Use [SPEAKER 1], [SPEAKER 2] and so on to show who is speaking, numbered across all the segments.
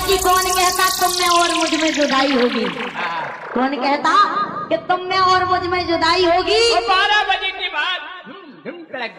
[SPEAKER 1] कि कौन कहता तुम में और मुझ में जुदाई होगी? कौन कहता कि तुम में और मुझ में जुदाई होगी?
[SPEAKER 2] 12 बजे के बाद धुम धड़क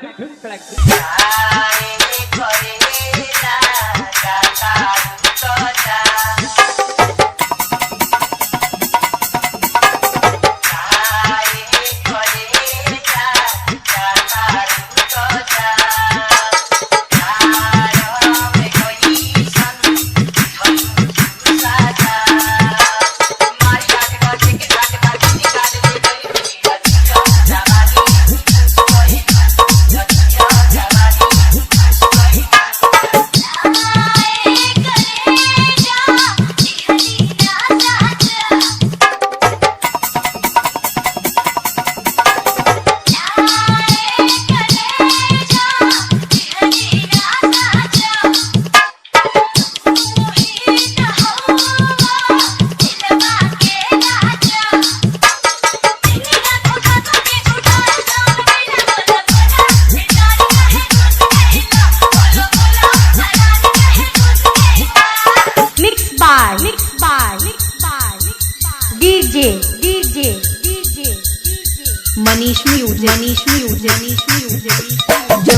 [SPEAKER 3] मनीष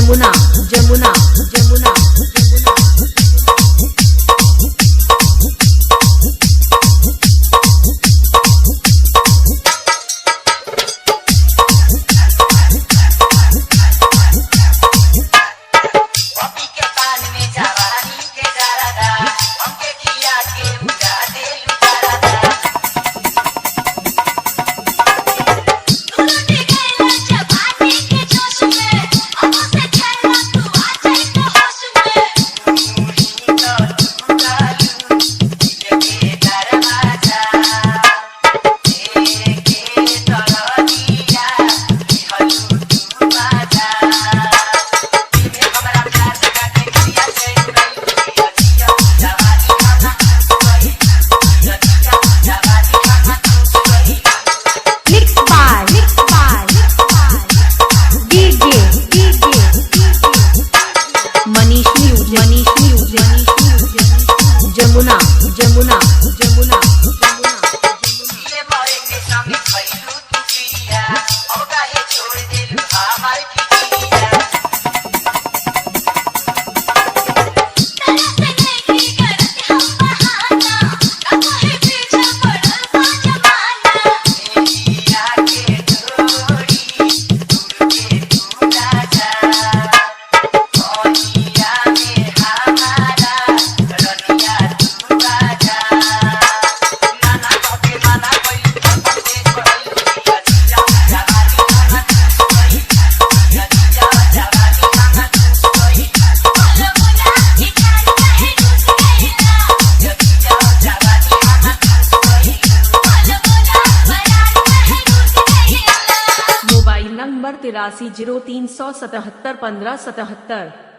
[SPEAKER 3] जमुना जमुना जमुना जमुना जमुना जमुना नंबर 8303771577।